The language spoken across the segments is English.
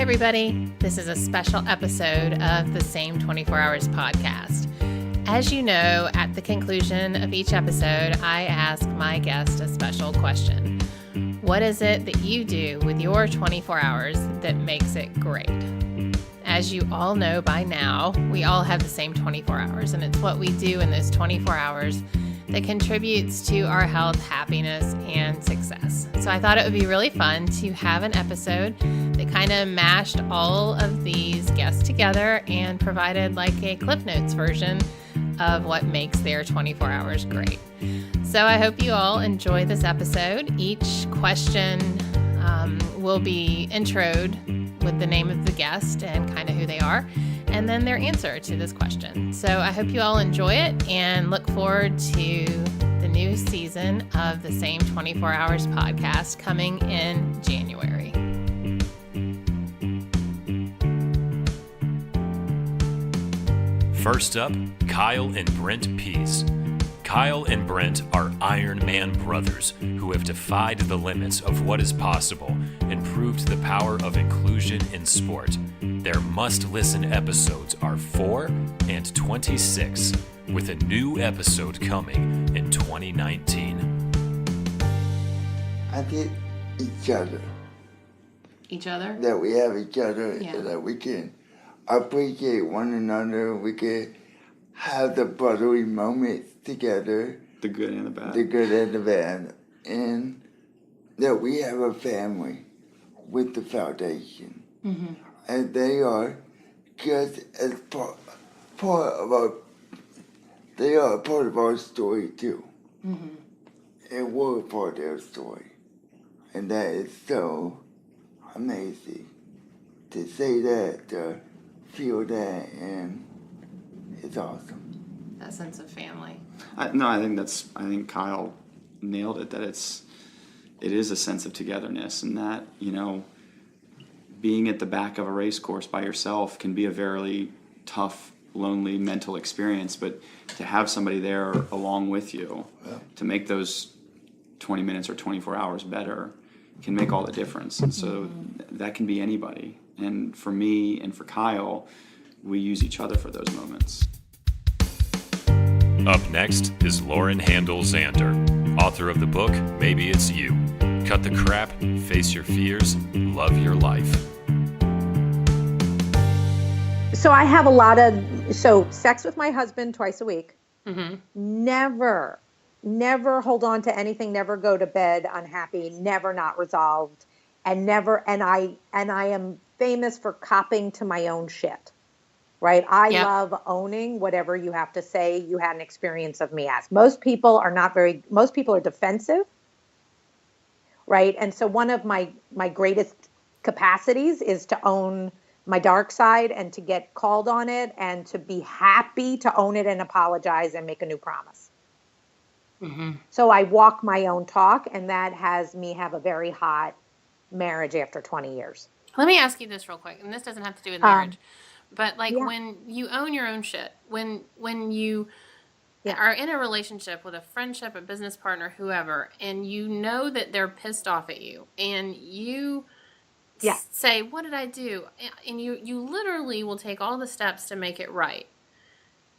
everybody. This is a special episode of the Same 24 Hours podcast. As you know, at the conclusion of each episode, I ask my guest a special question. What is it that you do with your 24 hours that makes it great? As you all know by now, we all have the same 24 hours, and it's what we do in those 24 hours that contributes to our health, happiness, and success. So I thought it would be really fun to have an episode that kind of mashed all of these guests together and provided like a Cliff Notes version of what makes their 24 hours great. So I hope you all enjoy this episode. Each question will be introed with the name of the guest and kind of who they are, and then their answer to this question. So I hope you all enjoy it and look forward to the new season of the Same 24 Hours podcast coming in January. First up, Kyle and Brent Pease. Kyle and Brent are Iron Man brothers who have defied the limits of what is possible and proved the power of inclusion in sport. Their must-listen episodes are 4 and 26, with a new episode coming in 2019. I think each other. Each other? That we have each other, Yeah. that we can appreciate one another. We can have the brotherly moments together. The good and the bad. The good and the bad. And that we have a family with the foundation. Mm-hmm. And they are just as part of our, they are a part of our story too. Mm-hmm. And we're a part of their story. And that is so amazing to say that, to feel that, and it's awesome. That sense of family. I think Kyle nailed it, that it is a sense of togetherness, and that, you know, being at the back of a race course by yourself can be a very tough, lonely mental experience, but to have somebody there along with you to make those 20 minutes or 24 hours better can make all the difference. And so that can be anybody. And for me and for Kyle, we use each other for those moments. Up next is Lauren Handel Zander, author of the book Maybe It's You. Cut the crap, face your fears, love your life. So I have sex with my husband twice a week. Mm-hmm. Never hold on to anything, never go to bed unhappy, never not resolved, and I am famous for copping to my own shit. Right? I love owning whatever you have to say you had an experience of me as. Most people are defensive. Right? And so one of my greatest capacities is to own my dark side and to get called on it and to be happy to own it and apologize and make a new promise. Mm-hmm. So I walk my own talk, and that has me have a very hot marriage after 20 years. Let me ask you this real quick, and this doesn't have to do with marriage. But when you own your own shit, when you are in a relationship with a friendship, a business partner, whoever, and you know that they're pissed off at you, and you say, what did I do? And you literally will take all the steps to make it right.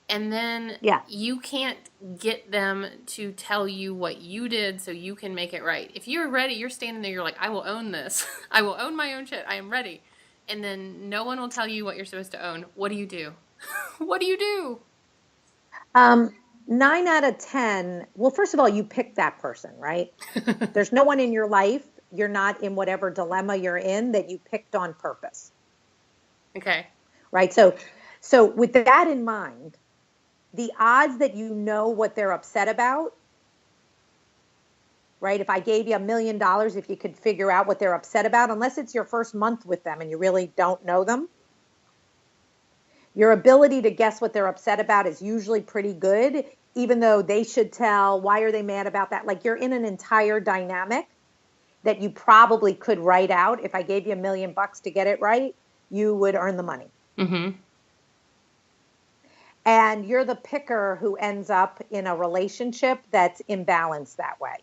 And then you can't get them to tell you what you did so you can make it right. If you're ready, you're standing there, you're like, I will own this. I will own my own shit. I am ready. And then no one will tell you what you're supposed to own. What do you do? What do you do? 9 out of 10. Well, first of all, you pick that person, right? There's no one in your life. You're not in whatever dilemma you're in that you picked on purpose. Okay. Right. So with that in mind, the odds that you know what they're upset about, right? If I gave you $1 million, if you could figure out what they're upset about, unless it's your first month with them and you really don't know them, your ability to guess what they're upset about is usually pretty good, even though they should tell, why are they mad about that? Like, you're in an entire dynamic that you probably could write out. If I gave you $1 million to get it right, you would earn the money. Mm-hmm. And you're the picker who ends up in a relationship that's imbalanced that way.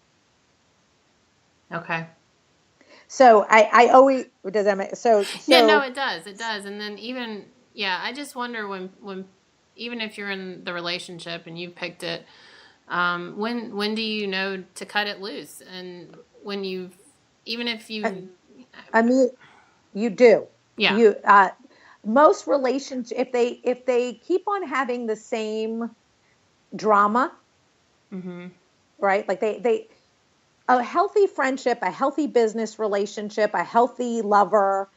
Okay. So I always, does that make, so Yeah, no, it does. And then even, I just wonder when even if you're in the relationship and you picked it, when do you know to cut it loose? And when even if you, I mean, you do. yeah, You most relationships, if they keep on having the same drama, right? Like they a healthy friendship, a healthy business relationship, a healthy lover,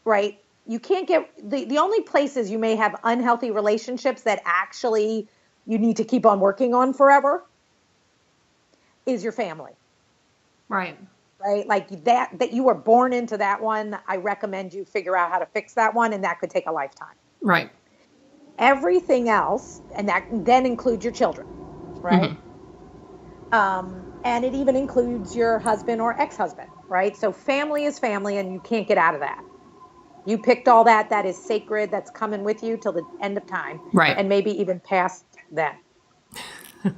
right? You can't get the only places you may have unhealthy relationships that actually you need to keep on working on forever is your family. right. Right? Like that you were born into that one. I recommend you figure out how to fix that one, and that could take a lifetime. Right. Everything else, and that then includes your children, right? And it even includes your husband or ex-husband, right? So family is family, and you can't get out of that. You picked all that. That is sacred. That's coming with you till the end of time. Right. And maybe even past then.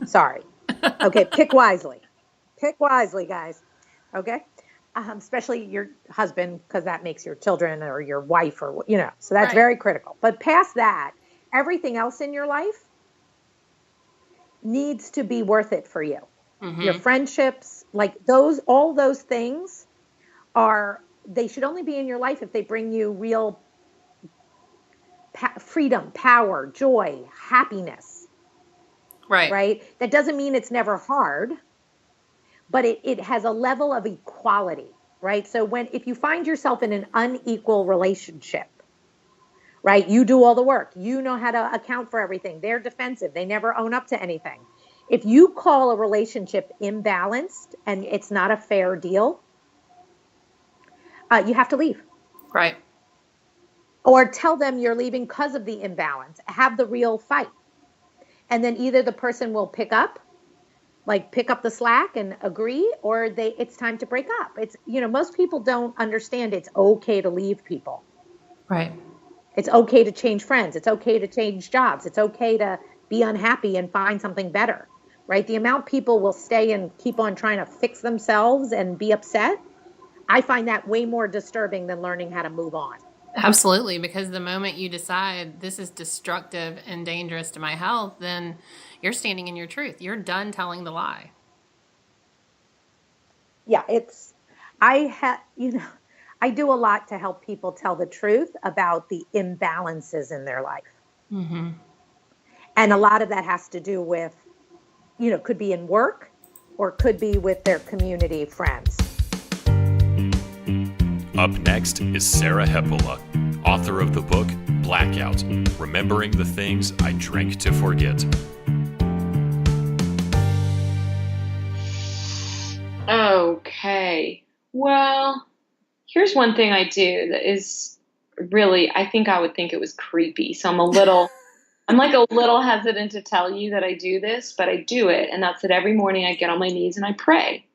Sorry. Okay, pick wisely. Pick wisely, guys. Okay? Especially your husband, because that makes your children or your wife or, so that's very critical. But past that, everything else in your life needs to be worth it for you. Your friendships, like all those things they should only be in your life if they bring you real freedom, power, joy, happiness. Right. Right? That doesn't mean it's never hard, but it has a level of equality, right? So if you find yourself in an unequal relationship, right? You do all the work. You know how to account for everything. They're defensive. They never own up to anything. If you call a relationship imbalanced and it's not a fair deal, you have to leave. Right. Or tell them you're leaving because of the imbalance. Have the real fight. And then either the person will pick up the slack and agree, or it's time to break up. It's, most people don't understand it's okay to leave people. Right. It's okay to change friends. It's okay to change jobs. It's okay to be unhappy and find something better, right? The amount people will stay and keep on trying to fix themselves and be upset, I find that way more disturbing than learning how to move on. Absolutely, because the moment you decide this is destructive and dangerous to my health, then you're standing in your truth. You're done telling the lie. Yeah, I do a lot to help people tell the truth about the imbalances in their life. And a lot of that has to do with, could be in work or could be with their community friends. Up next is Sarah Hepola, author of the book Blackout, Remembering the Things I Drank to Forget. Okay. Well, here's one thing I do that is really, I think I would think it was creepy. So I'm a little hesitant to tell you that I do this, but I do it. And that's that every morning I get on my knees and I pray.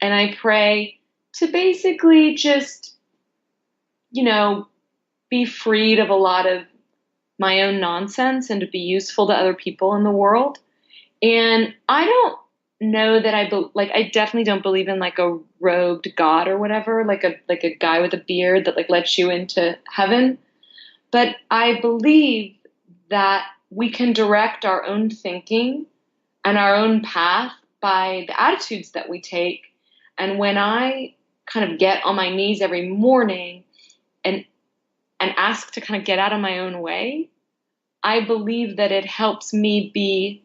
And I pray to basically just, be freed of a lot of my own nonsense and to be useful to other people in the world. And I don't know that I definitely don't believe in like a robed God or whatever, like a guy with a beard that lets you into heaven. But I believe that we can direct our own thinking and our own path by the attitudes that we take. And when I kind of get on my knees every morning and ask to kind of get out of my own way, I believe that it helps me be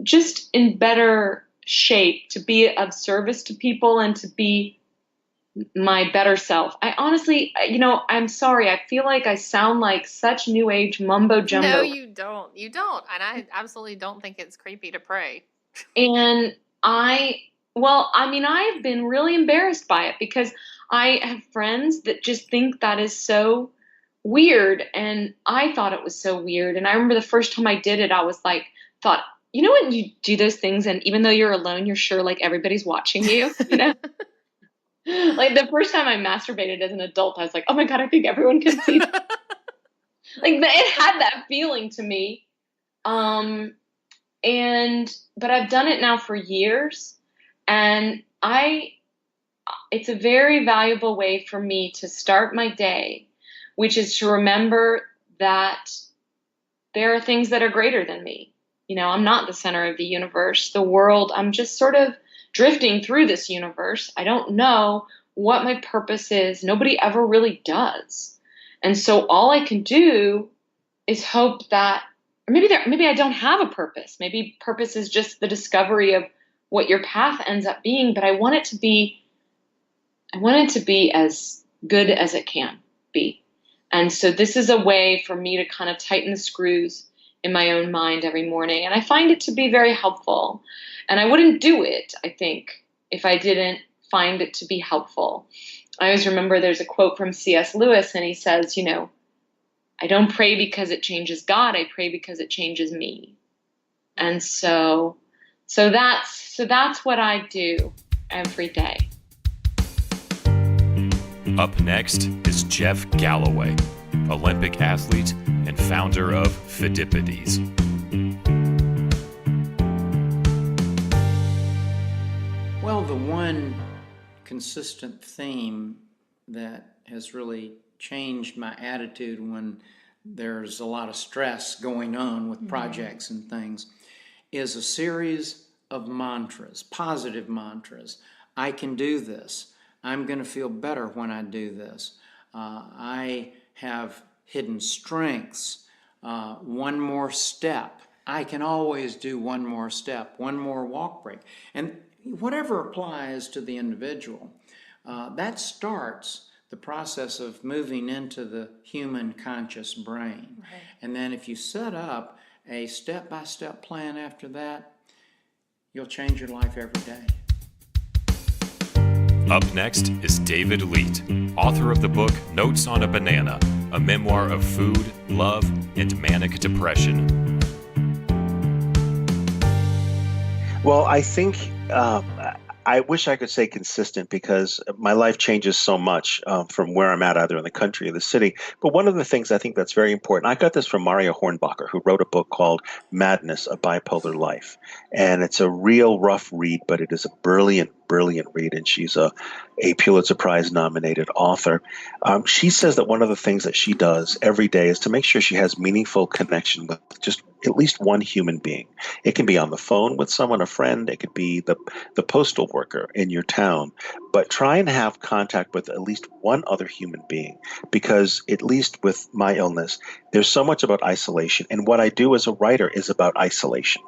just in better shape, to be of service to people and to be my better self. I honestly, I'm sorry. I feel like I sound like such new age mumbo jumbo. No, you don't. You don't. And I absolutely don't think it's creepy to pray. And I've been really embarrassed by it because I have friends that just think that is so weird. And I thought it was so weird. And I remember the first time I did it, I was like, when you do those things and even though you're alone, you're sure like everybody's watching you, Like the first time I masturbated as an adult, I was like, oh my God, I think everyone can see that. It had that feeling to me. But I've done it now for years and it's a very valuable way for me to start my day, which is to remember that there are things that are greater than me. I'm not the center of the universe, the world. I'm just sort of drifting through this universe. I don't know what my purpose is. Nobody ever really does. And so all I can do is hope that, or maybe I don't have a purpose. Maybe purpose is just the discovery of what your path ends up being, but I want it to be as good as it can be. And so this is a way for me to kind of tighten the screws in my own mind every morning. And I find it to be very helpful. And I wouldn't do it, I think, if I didn't find it to be helpful. I always remember there's a quote from C.S. Lewis, and he says, I don't pray because it changes God. I pray because it changes me. And so that's what I do every day. Up next is Jeff Galloway, Olympic athlete and founder of Fidipides. Well, the one consistent theme that has really changed my attitude when there's a lot of stress going on with projects and things is a series of mantras, positive mantras. I can do this. I'm going to feel better when I do this. I have hidden strengths. One more step. I can always do one more step, one more walk break. And whatever applies to the individual, that starts the process of moving into the human conscious brain. Right. And then if you set up a step-by-step plan after that, you'll change your life every day. Up next is David Leite, author of the book Notes on a Banana, a memoir of food, love, and manic depression. Well, I think I wish I could say consistent because my life changes so much from where I'm at, either in the country or the city. But one of the things I think that's very important, I got this from Maria Hornbacher, who wrote a book called Madness, A Bipolar Life. And it's a real rough read, but it is a brilliant read. And she's a Pulitzer Prize nominated author. She says that one of the things that she does every day is to make sure she has meaningful connection with just at least one human being. It can be on the phone with someone, a friend. It could be the postal worker in your town. But try and have contact with at least one other human being, because at least with my illness, there's so much about isolation. And what I do as a writer is about isolation.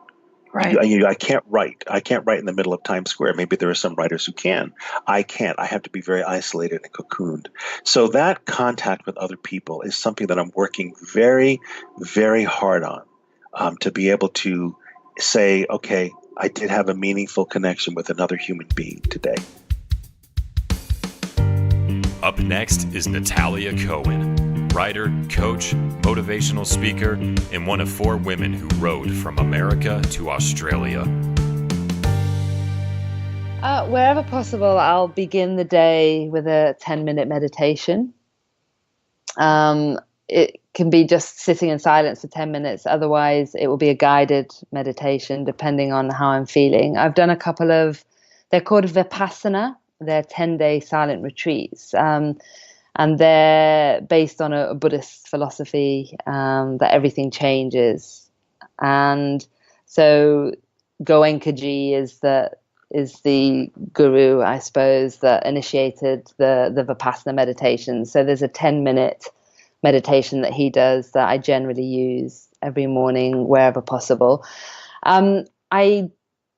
Right. I can't write. I can't write in the middle of Times Square. Maybe there are some writers who can. I can't. I have to be very isolated and cocooned. So that contact with other people is something that I'm working very, very hard on, to be able to say, okay, I did have a meaningful connection with another human being today. Up next is Natalia Cohen, writer, coach, motivational speaker, and one of 4 women who rode from America to Australia. Wherever possible, I'll begin the day with a 10-minute meditation. It can be just sitting in silence for 10 minutes. Otherwise, it will be a guided meditation, depending on how I'm feeling. I've done a couple of, they're called Vipassana. They're 10-day silent retreats. And they're based on a Buddhist philosophy that everything changes. And so Goenkaji is the guru, I suppose, that initiated the Vipassana meditation. So there's a 10-minute meditation that he does that I generally use every morning wherever possible. I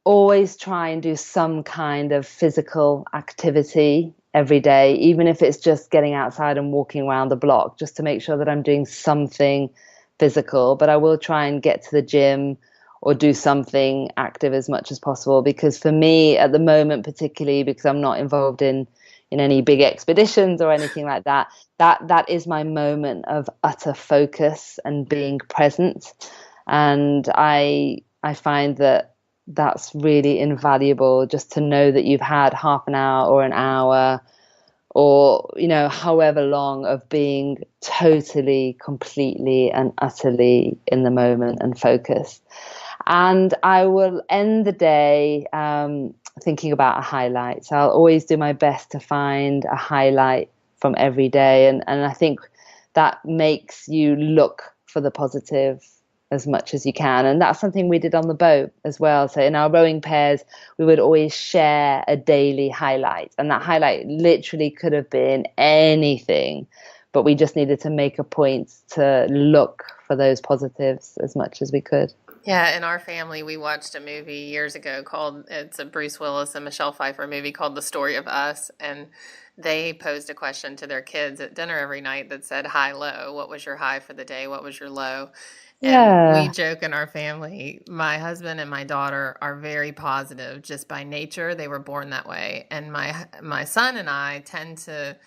always try and do some kind of physical activity every day, even if it's just getting outside and walking around the block, just to make sure that I'm doing something physical. But I will try and get to the gym or do something active as much as possible, because for me at the moment, particularly because I'm not involved in any big expeditions or anything like that, that is my moment of utter focus and being present. And I find that that's really invaluable, just to know that you've had half an hour or an hour or, however long of being totally, completely and utterly in the moment and focused. And I will end the day thinking about a highlight. So I'll always do my best to find a highlight from every day. And I think that makes you look for the positive as much as you can. And that's something we did on the boat as well. So in our rowing pairs, we would always share a daily highlight. And that highlight literally could have been anything, but we just needed to make a point to look for those positives as much as we could. Yeah, in our family, we watched a movie years ago it's a Bruce Willis and Michelle Pfeiffer movie called The Story of Us. And they posed a question to their kids at dinner every night that said, high, low. What was your high for the day? What was your low? And we joke in our family, my husband and my daughter are very positive just by nature. They were born that way. And my son and I tend to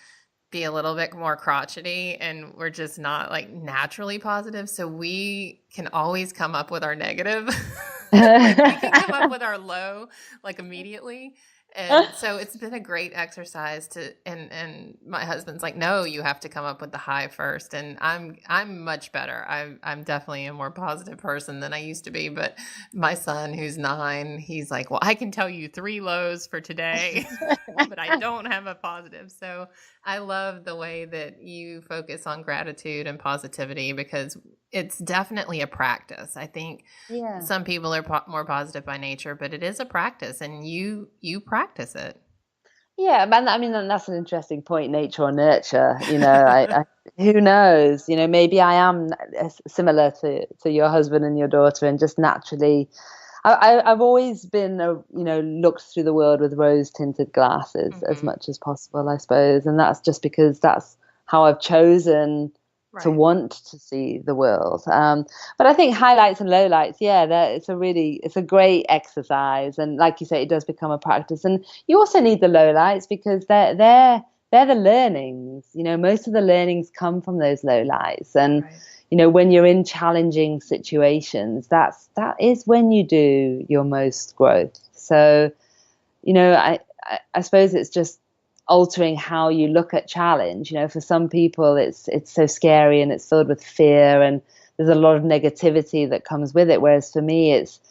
be a little bit more crotchety, and we're just not like naturally positive. So we can always come up with our negative. Like we can come up with our low like immediately. And so it's been a great exercise and my husband's like, no, you have to come up with the high first. And I'm much better. I'm definitely a more positive person than I used to be. But my son, who's 9, he's like, well, I can tell you 3 lows for today, but I don't have a positive. So I love the way that you focus on gratitude and positivity, because it's definitely a practice. I think some people are more positive by nature, but it is a practice, and you practice it. Yeah, man. I mean, that's an interesting point, nature or nurture. I who knows? Maybe I am similar to your husband and your daughter, and just naturally, I've always been, looked through the world with rose-tinted glasses as much as possible, I suppose, and that's just because that's how I've chosen to want to see the world. But I think highlights and lowlights, it's a great exercise. And like you say, it does become a practice. And you also need the lowlights because they're the learnings. Most of the learnings come from those lowlights. And, when you're in challenging situations, that is when you do your most growth. So, I suppose it's just altering how you look at challenge. For some people it's so scary and it's filled with fear and there's a lot of negativity that comes with it, whereas for me it's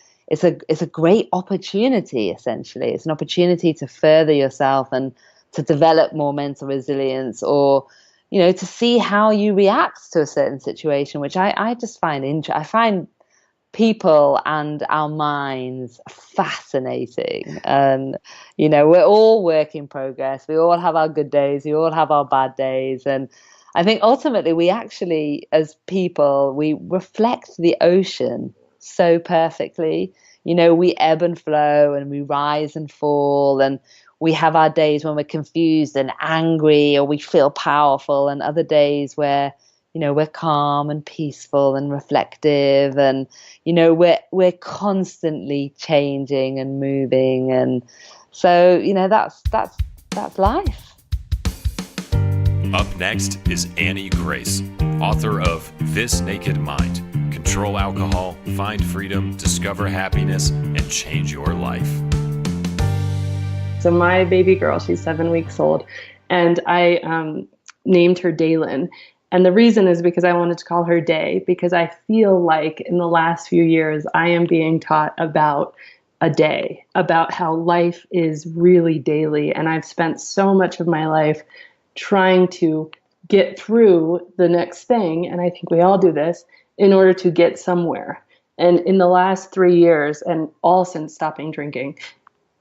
a great opportunity. Essentially, it's an opportunity to further yourself and to develop more mental resilience, or to see how you react to a certain situation, which I just find I find people and our minds fascinating. And we're all work in progress. We all have our good days, we all have our bad days, and I think ultimately we actually, as people, we reflect the ocean so perfectly. We ebb and flow and we rise and fall, and we have our days when we're confused and angry, or we feel powerful, and other days where we're calm and peaceful and reflective, and we're constantly changing and moving, and so that's life. Up next is Annie Grace, author of This Naked Mind: Control Alcohol, Find Freedom, Discover Happiness, and Change Your Life. So my baby girl, she's 7 weeks old, and I named her Daylin. And the reason is because I wanted to call her Day, because I feel like in the last few years, I am being taught about a day, about how life is really daily. And I've spent so much of my life trying to get through the next thing, and I think we all do this, in order to get somewhere. And in the last 3 years, and all since stopping drinking,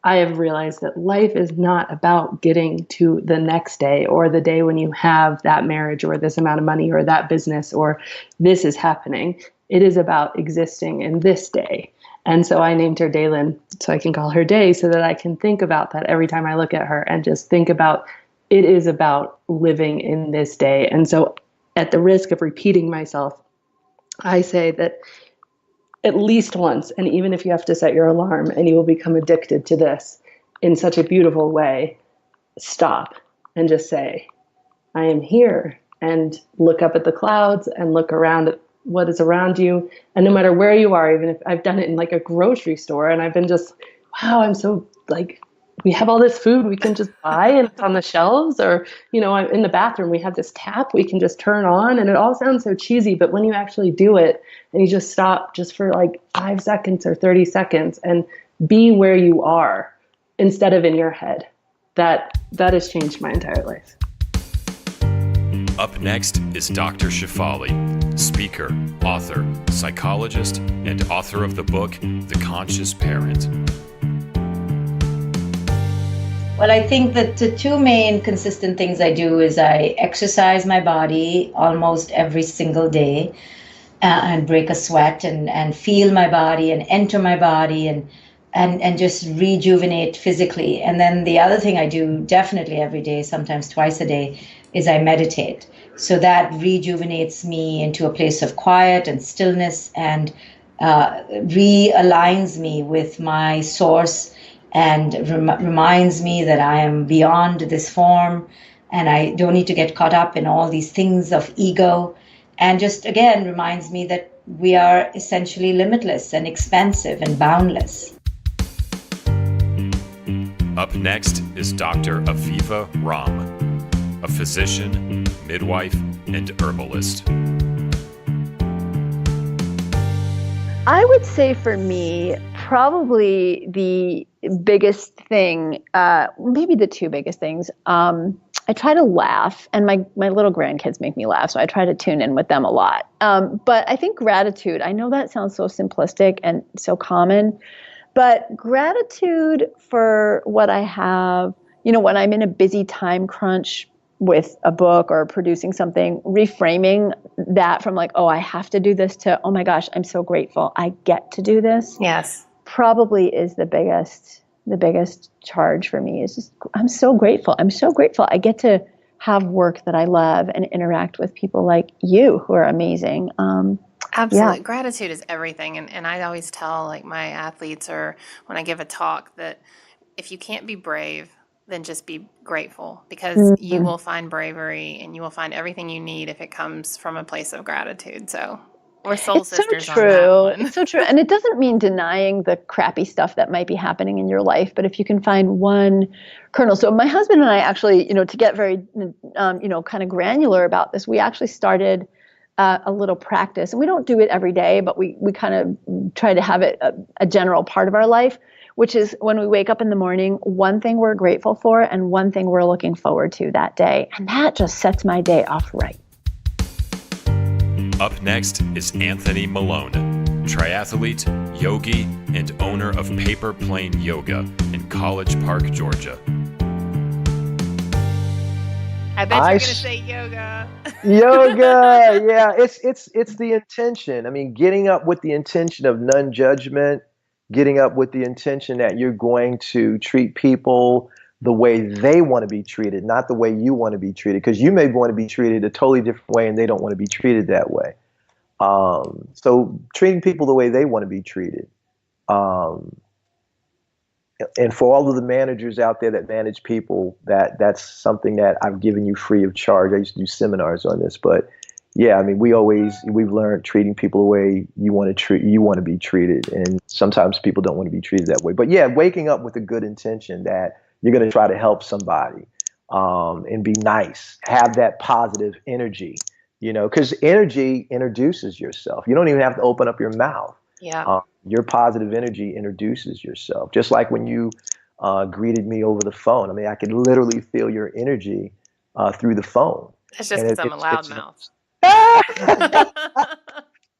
I have realized that life is not about getting to the next day or the day when you have that marriage or this amount of money or that business or this is happening. It is about existing in this day. And so I named her Daylin so I can call her Day, so that I can think about that every time I look at her and just think about it is about living in this day. And so at the risk of repeating myself, I say that at least once, and even if you have to set your alarm and you will become addicted to this in such a beautiful way, stop and just say, I am here, and look up at the clouds and look around at what is around you. And no matter where you are, even if I've done it in like a grocery store and I've been just, wow, I'm so like, we have all this food we can just buy and it's on the shelves, or, I'm in the bathroom, we have this tap we can just turn on, and it all sounds so cheesy, but when you actually do it and you just stop just for like 5 seconds or 30 seconds and be where you are, instead of in your head. That has changed my entire life. Up next is Dr. Shefali, speaker, author, psychologist, and author of the book, The Conscious Parent. Well, I think that the two main consistent things I do is I exercise my body almost every single day and break a sweat and feel my body and enter my body and just rejuvenate physically. And then the other thing I do definitely every day, sometimes twice a day, is I meditate. So that rejuvenates me into a place of quiet and stillness and realigns me with my source and reminds me that I am beyond this form and I don't need to get caught up in all these things of ego. And just again reminds me that we are essentially limitless and expansive and boundless. Up next is Dr. Aviva Romm, a physician, midwife, and herbalist. I would say for me, probably the biggest thing, maybe the two biggest things, I try to laugh, and my little grandkids make me laugh, so I try to tune in with them a lot. But I think gratitude, I know that sounds so simplistic and so common, but gratitude for what I have, when I'm in a busy time crunch with a book or producing something, reframing that from like, oh, I have to do this to, oh my gosh, I'm so grateful I get to do this. Yes. Probably is the biggest charge for me is just, I'm so grateful. I'm so grateful I get to have work that I love and interact with people like you who are amazing. Absolutely. Yeah. Gratitude is everything. And I always tell like my athletes or when I give a talk that if you can't be brave, then just be grateful because you will find bravery and you will find everything you need if it comes from a place of gratitude. So we're soul sisters on that one. It's so true. And it doesn't mean denying the crappy stuff that might be happening in your life, but if you can find one kernel. So my husband and I actually, to get very, kind of granular about this, we actually started a little practice. And we don't do it every day, but we kind of try to have it a general part of our life, which is when we wake up in the morning, one thing we're grateful for and one thing we're looking forward to that day. And that just sets my day off right. Up next is Anthony Malone, triathlete, yogi, and owner of Paper Plane Yoga in College Park, Georgia. I bet you're going to say yoga. Yoga, yeah, it's the intention. I mean, getting up with the intention of non-judgment, getting up with the intention that you're going to treat people the way they want to be treated, not the way you want to be treated, because you may want to be treated a totally different way and they don't want to be treated that way. So treating people the way they want to be treated. And for all of the managers out there that manage people, that's something that I've given you free of charge. I used to do seminars on this, but yeah, I mean, we've learned treating people the way you want to be treated. And sometimes people don't want to be treated that way, but yeah, waking up with a good intention that you're going to try to help somebody, and be nice, have that positive energy, because energy introduces yourself. You don't even have to open up your mouth. Yeah. Your positive energy introduces yourself. Just like when you greeted me over the phone. I mean, I could literally feel your energy through the phone. That's just because I'm a loudmouth.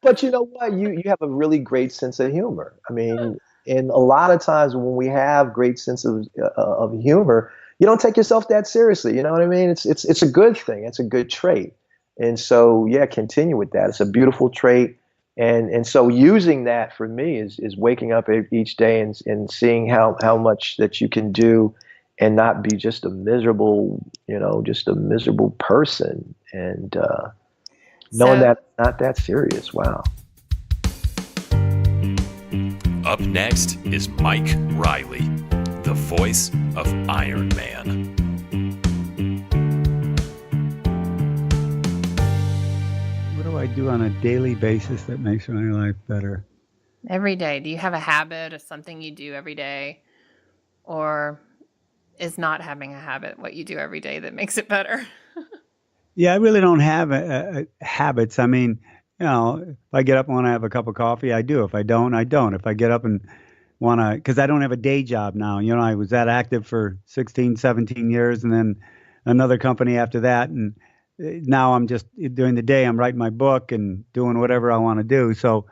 But you know what? You have a really great sense of humor. I mean, and a lot of times when we have great sense of humor, you don't take yourself that seriously. You know what I mean? It's a good thing. It's a good trait. And so, yeah, continue with that. It's a beautiful trait. And so using that for me is waking up each day and seeing how much that you can do and not be just a miserable, person. And knowing that it's not that serious. Wow. Up next is Mike Reilly, the voice of Iron Man. What do I do on a daily basis that makes my life better? Every day. Do you have a habit of something you do every day? Or is not having a habit what you do every day that makes it better? Yeah, I really don't have habits. I mean, if I get up and want to have a cup of coffee, I do. If I don't, I don't. If I get up and want to, because I don't have a day job now. You know, I was that active for 16, 17 years, and then another company after that. And now I'm just during the day, I'm writing my book and doing whatever I want to do. So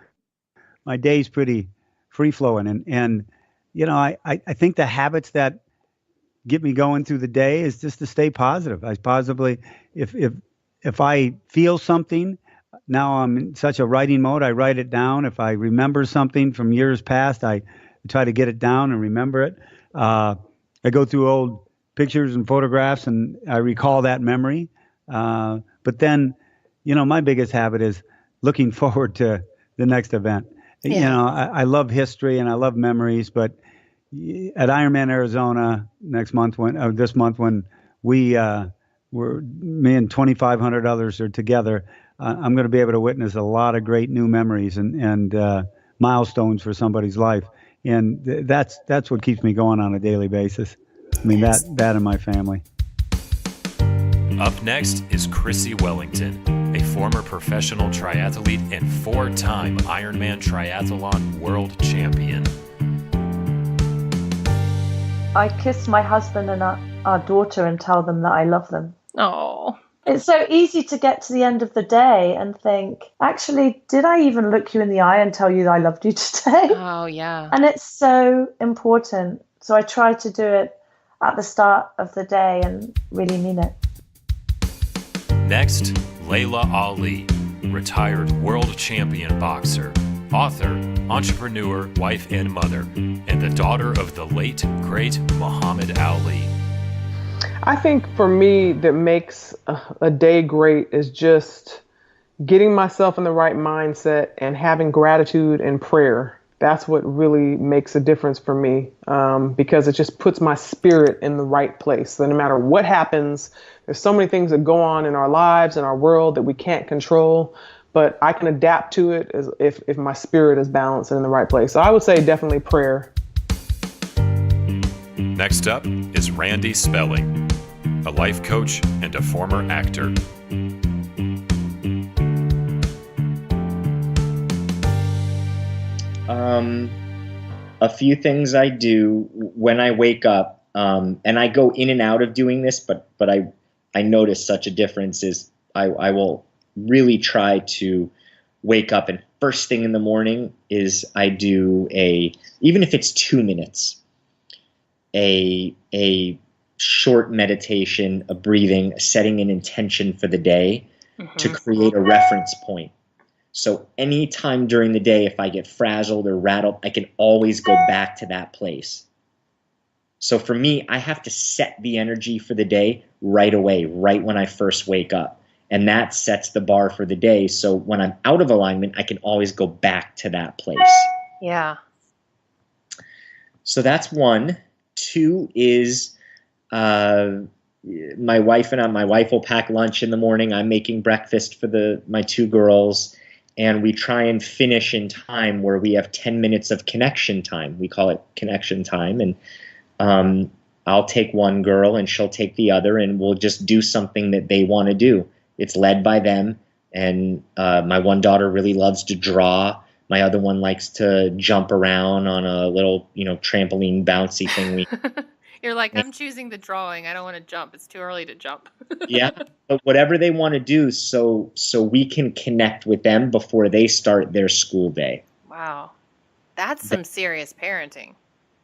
my day's pretty free flowing. And you know, I think the habits that get me going through the day is just to stay positive. I positively, if I feel something, now I'm in such a writing mode, I write it down. If I remember something from years past, I try to get it down and remember it. I go through old pictures and photographs and I recall that memory. But then, you know, my biggest habit is looking forward to the next event. Yeah. You know, I love history and I love memories, but at Ironman Arizona this month when me and 2,500 others are together, I'm going to be able to witness a lot of great new memories and milestones for somebody's life. And that's what keeps me going on a daily basis. I mean, that and my family. Up next is Chrissie Wellington, a former professional triathlete and 4-time Ironman triathlon world champion. I kiss my husband and our daughter and tell them that I love them. Oh. It's so easy to get to the end of the day and think, actually, did I even look you in the eye and tell you that I loved you today? Oh, yeah. And it's so important. So I try to do it at the start of the day and really mean it. Next, Laila Ali, retired world champion boxer, author, entrepreneur, wife, and mother, and the daughter of the late, great Muhammad Ali. I think for me, that makes a day great is just getting myself in the right mindset and having gratitude and prayer. That's what really makes a difference for me, because it just puts my spirit in the right place. So no matter what happens, there's so many things that go on in our lives and our world that we can't control, but I can adapt to it if my spirit is balanced and in the right place. So I would say definitely prayer. Next up is Randy Spelling, a life coach and a former actor. A few things I do when I wake up, and I go in and out of doing this, but I notice such a difference is I will really try to wake up, and first thing in the morning is I do even if it's 2 minutes, a short meditation, a breathing, setting an intention for the day to create a reference point. So anytime during the day, if I get frazzled or rattled, I can always go back to that place. So for me, I have to set the energy for the day right away, right when I first wake up. And that sets the bar for the day. So when I'm out of alignment, I can always go back to that place. Yeah. So that's one. Two is my wife will pack lunch in the morning. I'm making breakfast for my 2 girls. And we try and finish in time where we have 10 minutes of connection time. We call it connection time. And I'll take one girl and she'll take the other, and we'll just do something that they want to do. It's led by them. And my one daughter really loves to draw. My other one likes to jump around on a little, trampoline bouncy thing. You're like, I'm choosing the drawing. I don't want to jump. It's too early to jump. Yeah, but whatever they want to do, so we can connect with them before they start their school day. Wow, that's some serious parenting.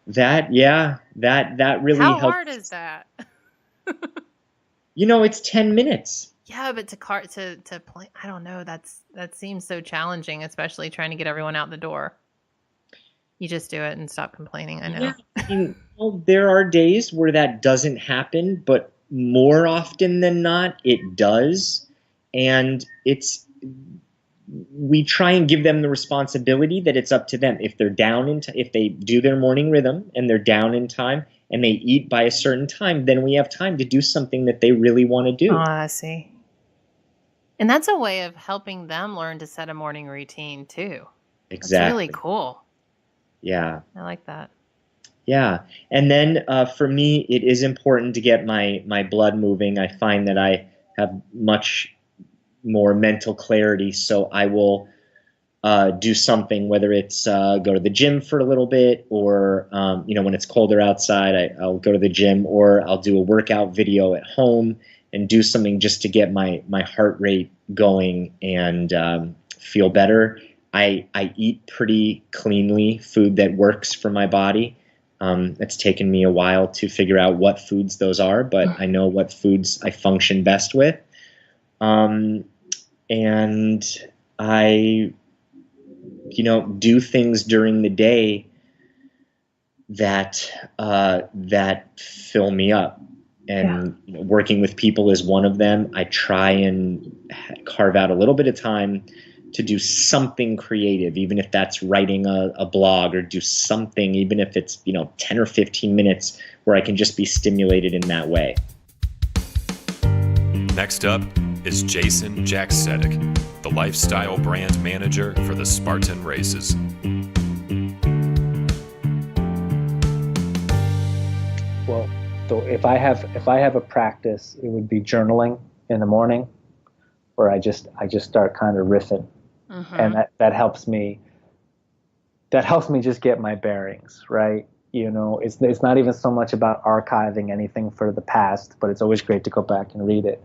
That really helps. How hard is that? It's 10 minutes. Yeah, but to play, I don't know. That seems so challenging, especially trying to get everyone out the door. You just do it and stop complaining. I know. Yeah, there are days where that doesn't happen, but more often than not, it does. And we try and give them the responsibility that it's up to them. If they're down if they do their morning rhythm and they're down in time and they eat by a certain time, then we have time to do something that they really want to do. Oh, I see. And that's a way of helping them learn to set a morning routine too. Exactly. It's really cool. Yeah. I like that. Yeah. And then for me, it is important to get my blood moving. I find that I have much more mental clarity. So I will do something, whether it's go to the gym for a little bit, or when it's colder outside, I'll go to the gym, or I'll do a workout video at home and do something just to get my heart rate going and feel better. I eat pretty cleanly, food that works for my body. It's taken me a while to figure out what foods those are, but I know what foods I function best with. And I do things during the day that fill me up, and working with people is one of them. I try and carve out a little bit of time to do something creative, even if that's writing a blog, or do something, even if it's 10 or 15 minutes where I can just be stimulated in that way. Next up is Jason Jaksetic, the lifestyle brand manager for the Spartan races. Well, so if I have a practice, it would be journaling in the morning, where I just start kind of riffing, and that helps me. That helps me just get my bearings, right? It's not even so much about archiving anything for the past, but it's always great to go back and read it.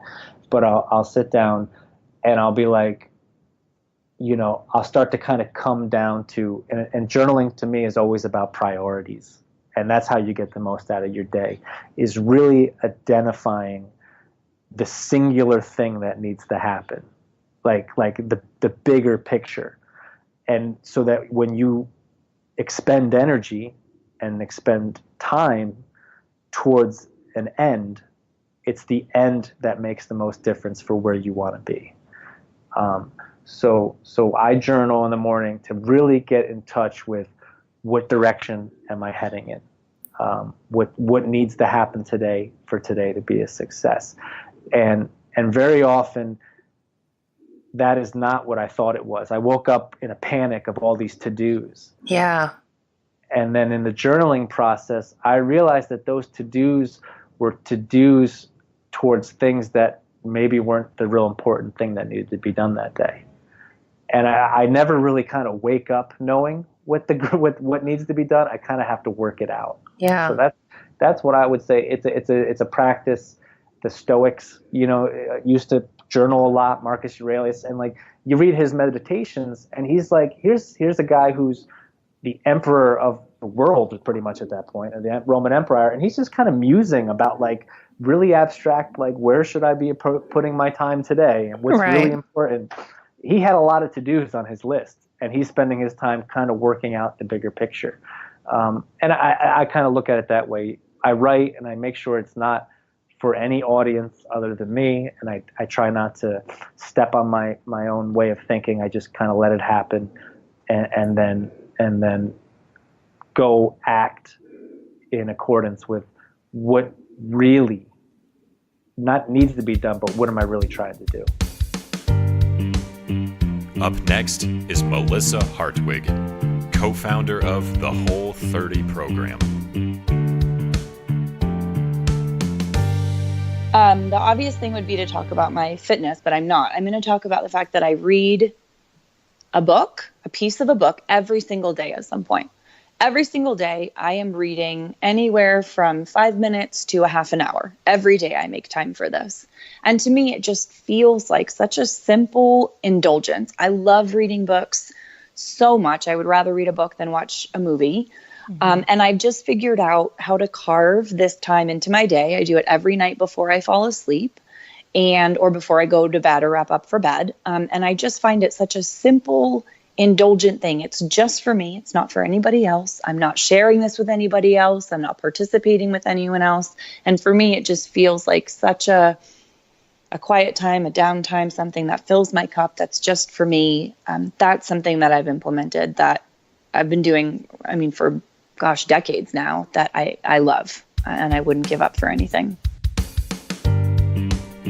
But I'll sit down and I'll be like, I'll start to kind of come down to, and journaling to me is always about priorities. And that's how you get the most out of your day, is really identifying the singular thing that needs to happen, like the bigger picture. And so that when you expend energy and expend time towards an end, it's the end that makes the most difference for where you want to be. So I journal in the morning to really get in touch with what direction am I heading in? What needs to happen today for today to be a success? And very often that is not what I thought it was. I woke up in a panic of all these to-dos. Yeah. And then in the journaling process, I realized that those to-dos were to-dos towards things that maybe weren't the real important thing that needed to be done that day. And I never really kind of wake up knowing what needs to be done. I kind of have to work it out. Yeah. So that's what I would say. It's a practice. The Stoics, used to journal a lot, Marcus Aurelius, and like you read his meditations, and he's like, here's a guy who's the emperor of the world pretty much at that point, of the Roman Empire, and he's just kind of musing about like really abstract, like where should I be putting my time today, and what's really important. He had a lot of to-dos on his list, and he's spending his time kind of working out the bigger picture. And I kind of look at it that way. I write and I make sure it's not for any audience other than me, and I try not to step on my own way of thinking. I just kind of let it happen, and then go act in accordance with what really not needs to be done, but what am I really trying to do? Up next is Melissa Hartwig, co-founder of the Whole 30 program. The obvious thing would be to talk about my fitness, but I'm not. I'm going to talk about the fact that I read a piece of a book, every single day at some point. Every single day, I am reading anywhere from 5 minutes to a half an hour. Every day, I make time for this. And to me, it just feels like such a simple indulgence. I love reading books so much. I would rather read a book than watch a movie. And I've just figured out how to carve this time into my day. I do it every night before I fall asleep or before I go to bed or wrap up for bed. And I just find it such a simple, indulgent thing. It's just for me. It's not for anybody else. I'm not sharing this with anybody else. I'm not participating with anyone else. And for me, it just feels like such a quiet time, a downtime, something that fills my cup. That's just for me. That's something that I've implemented that I've been doing, for decades now, that I love, and I wouldn't give up for anything.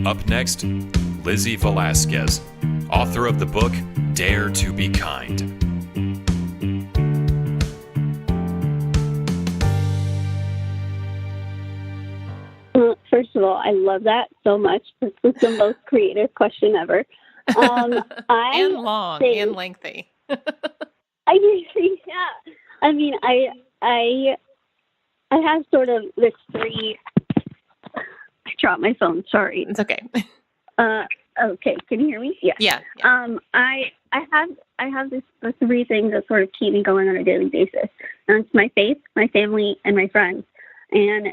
Up next, Lizzie Velasquez, author of the book Dare to Be Kind. First of all, I love that so much. This was the most creative question ever. And long and lengthy. Yeah. I mean, I have sort of this three. I dropped my phone. Sorry. It's okay. Okay. Can you hear me? Yes. Yeah. I have the three things that sort of keep me going on a daily basis. And it's my faith, my family, and my friends. And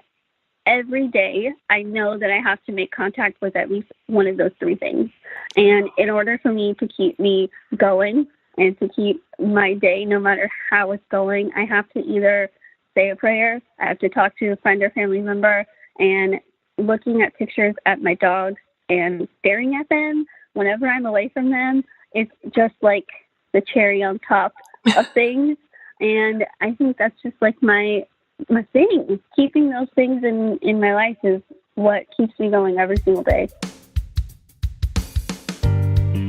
every day I know that I have to make contact with at least one of those three things. And in order for me to keep me going and to keep my day, no matter how it's going, I have to either say a prayer, I have to talk to a friend or family member, and looking at pictures at my dogs and staring at them whenever I'm away from them, it's just like the cherry on top of things. And I think that's just like my thing. Keeping those things in my life is what keeps me going every single day.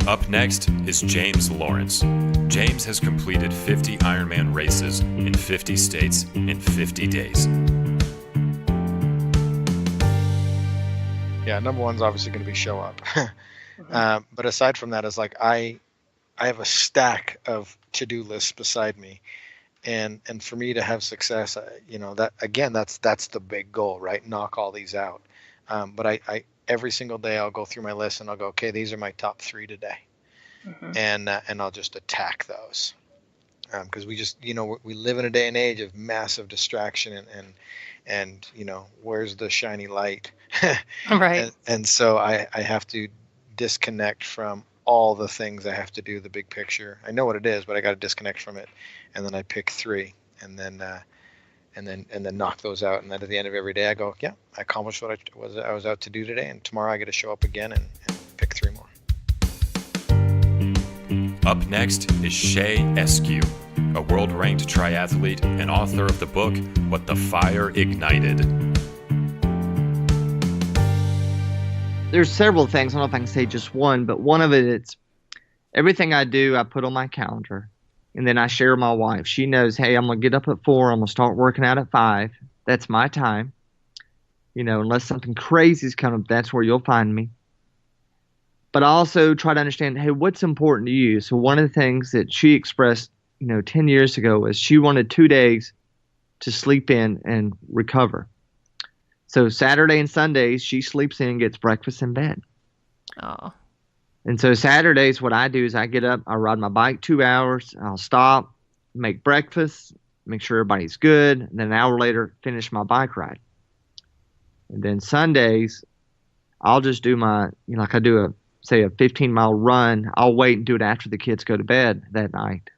Up next is James Lawrence. James has completed 50 Ironman races in 50 states in 50 days. Yeah, number one's obviously going to be show up. But aside from that, it's like I have a stack of to-do lists beside me, and for me to have success, that again, that's the big goal, right? Knock all these out. But I every single day I'll go through my list and I'll go, okay, these are my top 3 today, and I'll just attack those, because we just we live in a day and age of massive distraction and where's the shiny light. Right. And so I have to disconnect from all the things I have to do, the big picture. I know what it is, but I got to disconnect from it, and then I pick 3, and then knock those out. And then at the end of every day, I go, yeah, I accomplished what I was out to do today, and tomorrow I get to show up again and pick 3 more. Up next is Shay Eskew, a world-ranked triathlete and author of the book What the Fire Ignited. There's several things. I don't know if I can say just one, but one of it's everything I do, I put on my calendar, and then I share with my wife. She knows, hey, I'm going to get up at 4. I'm going to start working out at 5. That's my time. Unless something crazy is coming up, that's where you'll find me. But I also try to understand, hey, what's important to you? So one of the things that she expressed, 10 years ago was she wanted 2 days to sleep in and recover. So Saturday and Sundays, she sleeps in and gets breakfast in bed. Oh. And so Saturdays, what I do is I get up, I ride my bike 2 hours, I'll stop, make breakfast, make sure everybody's good, and then an hour later, finish my bike ride. And then Sundays, I'll just do my, like I do a 15-mile run. I'll wait and do it after the kids go to bed that night.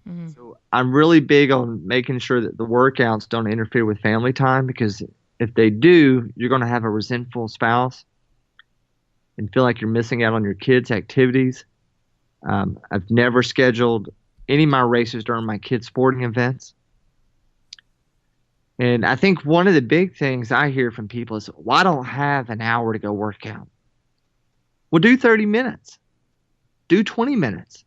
Mm-hmm. So I'm really big on making sure that the workouts don't interfere with family time, because if they do, you're going to have a resentful spouse and feel like you're missing out on your kids' activities. I've never scheduled any of my races during my kids' sporting events. And I think one of the big things I hear from people is, well, I don't have an hour to go work out. Well, do 30 minutes. Do 20 minutes.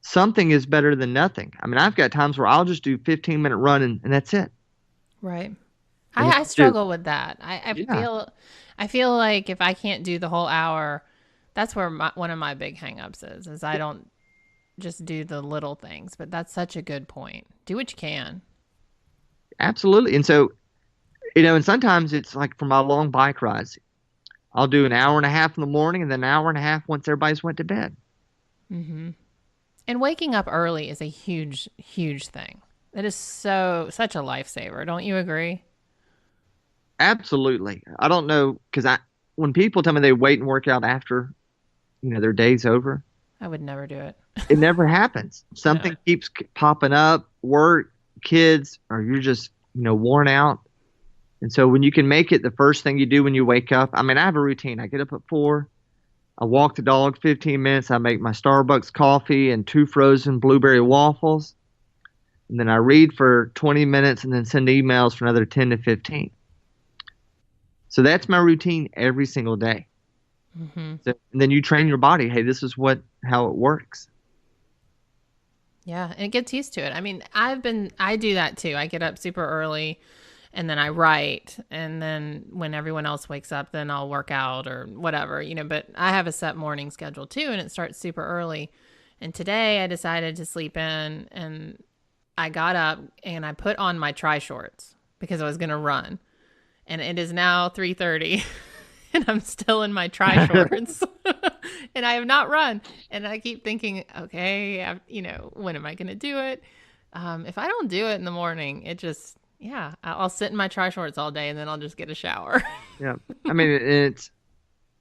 Something is better than nothing. I mean, I've got times where I'll just do 15-minute run and that's it. Right. I struggle with that. I feel like if I can't do the whole hour, that's where one of my big hangups is I don't just do the little things. But that's such a good point. Do what you can. Absolutely. And so, and sometimes it's like for my long bike rides, I'll do an hour and a half in the morning and then an hour and a half once everybody's went to bed. Mm-hmm. And waking up early is a huge, huge thing. It is such a lifesaver. Don't you agree? Absolutely. I don't know, because when people tell me they wait and work out after, their day's over, I would never do it. It never happens. Something keeps popping up, work, kids, or you're just, worn out. And so when you can make it the first thing you do when you wake up, I mean, I have a routine. I get up at 4. I walk the dog 15 minutes. I make my Starbucks coffee and 2 frozen blueberry waffles. And then I read for 20 minutes and then send emails for another 10 to 15. So that's my routine every single day. Mm-hmm. So, and then you train your body. Hey, this is how it works. Yeah, and it gets used to it. I mean, I do that too. I get up super early and then I write, and then when everyone else wakes up, then I'll work out or whatever, but I have a set morning schedule too, and it starts super early. And today I decided to sleep in, and I got up and I put on my tri shorts because I was going to run. And it is now 3:30 and I'm still in my tri shorts and I have not run. And I keep thinking, okay, when am I going to do it? If I don't do it in the morning, I'll sit in my tri shorts all day and then I'll just get a shower. Yeah. I mean,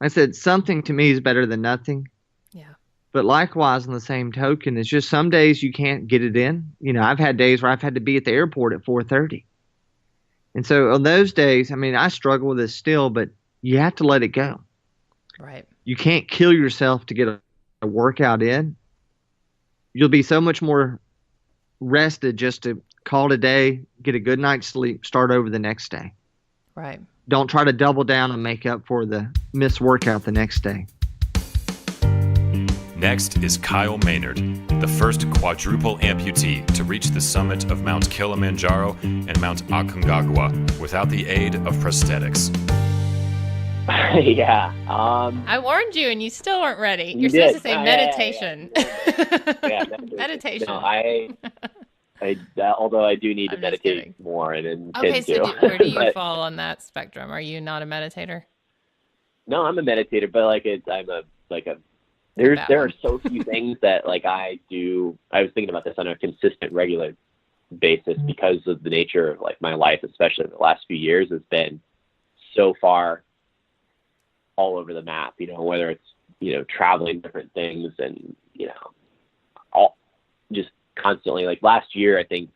I said something to me is better than nothing. Yeah. But likewise, on the same token, it's just some days you can't get it in. I've had days where I've had to be at the airport at 4:30. And so on those days, I mean, I struggle with this still, but you have to let it go. Right. You can't kill yourself to get a workout in. You'll be so much more rested just to call it a day, get a good night's sleep, start over the next day. Right. Don't try to double down and make up for the missed workout the next day. Next is Kyle Maynard, the first quadruple amputee to reach the summit of Mount Kilimanjaro and Mount Aconcagua without the aid of prosthetics. Yeah. I warned you and you still weren't ready. You're did. supposed to say meditation. Yeah, Meditation. No, although I do need to meditate more and intend Okay, so to. where do you But- fall on that spectrum? Are you not a meditator? No, I'm a meditator, but there are so few things that I do. I was thinking about this on a consistent, regular basis because of the nature of my life, especially in the last few years, has been so far all over the map. Whether it's traveling different things and all just constantly. Last year, I think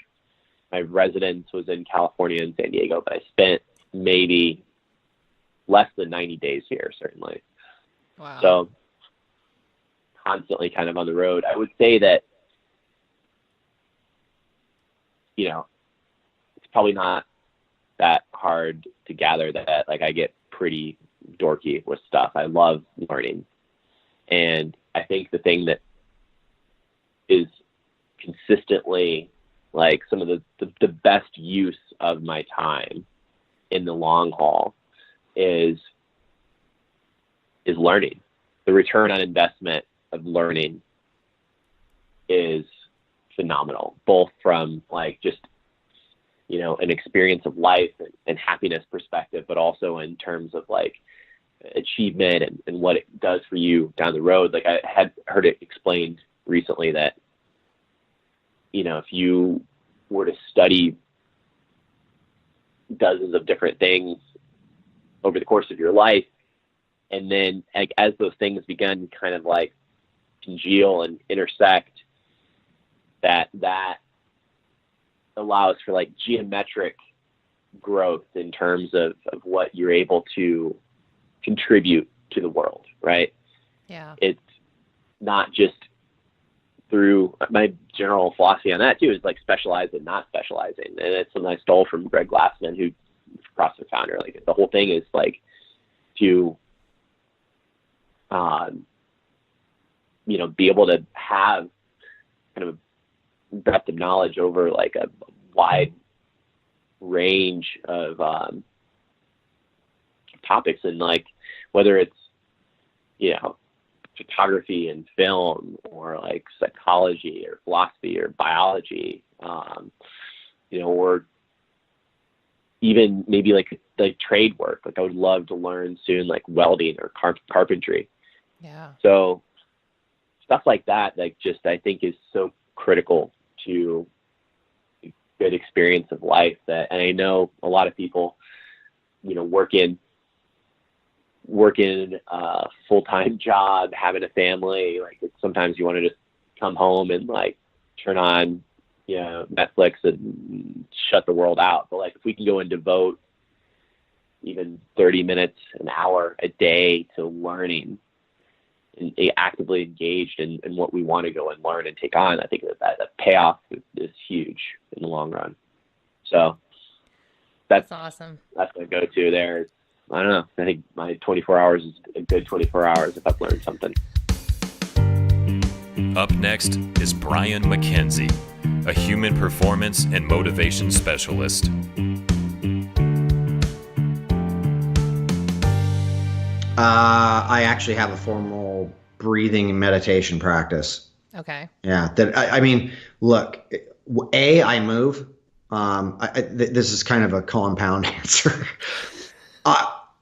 my residence was in California and San Diego, but I spent maybe less than 90 days here, certainly. Wow. So constantly kind of on the road. I would say that, it's probably not that hard to gather that I get pretty dorky with stuff. I love learning. And I think the thing that is consistently some of the best use of my time in the long haul is learning. The return on investment of learning is phenomenal, both from just an experience of life and happiness perspective, but also in terms of achievement and what it does for you down the road. I had heard it explained recently that if you were to study dozens of different things over the course of your life, and then as those things begin kind of congeal and intersect, that allows for geometric growth in terms of what you're able to contribute to the world, right? Yeah. It's not just through my general philosophy on that too is specialize and not specializing. And it's something I stole from Greg Glassman, who's CrossFit founder. The whole thing is to be able to have kind of a breadth of knowledge over a wide range of topics, and whether it's photography and film or psychology or philosophy or biology, or even maybe trade work. I would love to learn soon welding or carpentry. Yeah. So stuff like that, I think is so critical to a good experience of life and I know a lot of people, working a full-time job, having a family, sometimes you want to just come home and turn on, Netflix and shut the world out. But if we can go and devote even 30 minutes, an hour a day to learning and actively engaged in what we want to go and learn and take on, I think that payoff is huge in the long run. So that's awesome. That's my go-to there. I don't know. I think my 24 hours is a good 24 hours if I've learned something. Up next is Brian MacKenzie, a human performance and motivation specialist. I actually have a formal breathing and meditation practice. Okay. Yeah. That I mean, look, I move. This is kind of a compound answer.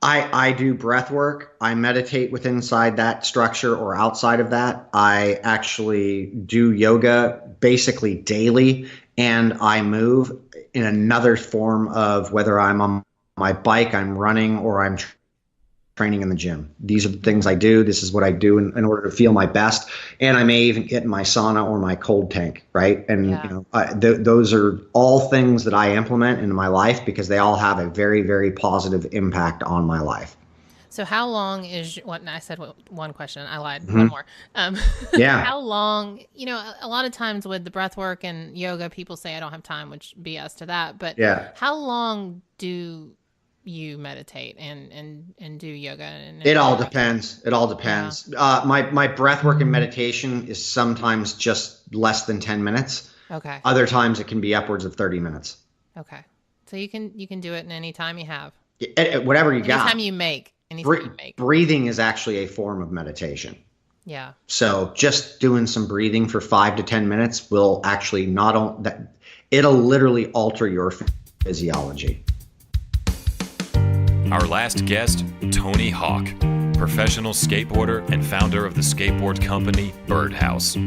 I do breath work. I meditate within inside that structure or outside of that. I actually do yoga basically daily, and I move in another form of whether I'm on my bike, I'm running, or I'm training in the gym. These are the things I do. This is what I do in order to feel my best. And I may even get in my sauna or my cold tank, right? And those are all things that I implement into my life because they all have a very, very positive impact on my life. So how long is what? I said one question. I lied. Mm-hmm. One more. Yeah. How long? A lot of times with the breath work and yoga, people say I don't have time, which BS to that. But how long do you meditate and do yoga? It all depends. It all depends. Yeah. My breath work and meditation is sometimes just less than 10 minutes. Okay. Other times it can be upwards of 30 minutes. Okay. So you can do it in any time you have. Whatever you got. Anytime you make. Breathing is actually a form of meditation. Yeah. So just doing some breathing for 5 to 10 minutes will actually it'll literally alter your physiology. Our last guest, Tony Hawk, professional skateboarder and founder of the skateboard company Birdhouse.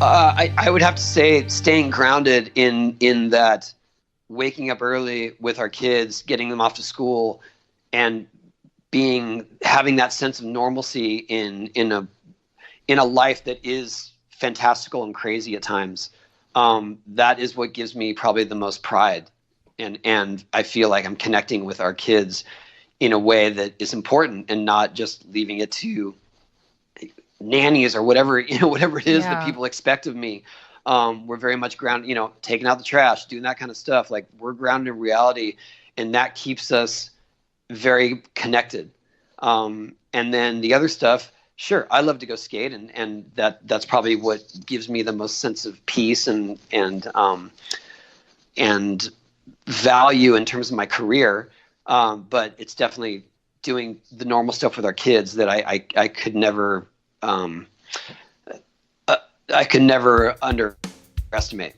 I would have to say staying grounded in that, waking up early with our kids, getting them off to school, and having that sense of normalcy in a life that is fantastical and crazy at times. That is what gives me probably the most pride. And I feel like I'm connecting with our kids in a way that is important and not just leaving it to nannies or whatever it is that people expect of me. We're very much grounded, taking out the trash, doing that kind of stuff. Like, we're grounded in reality, and that keeps us very connected. And then the other stuff, sure, I love to go skate, and that's probably what gives me the most sense of peace and value in terms of my career. But it's definitely doing the normal stuff with our kids that I could never underestimate.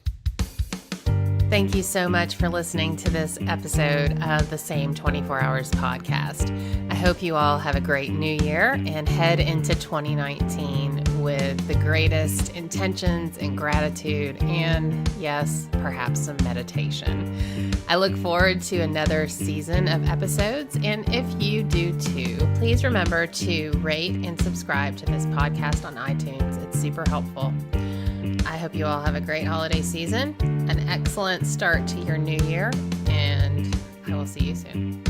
Thank you so much for listening to this episode of the Same 24 Hours podcast. I hope you all have a great new year and head into 2019 with the greatest intentions and gratitude and, yes, perhaps some meditation. I look forward to another season of episodes, and if you do too, please remember to rate and subscribe to this podcast on iTunes. It's super helpful. I hope you all have a great holiday season, an excellent start to your new year, and I will see you soon.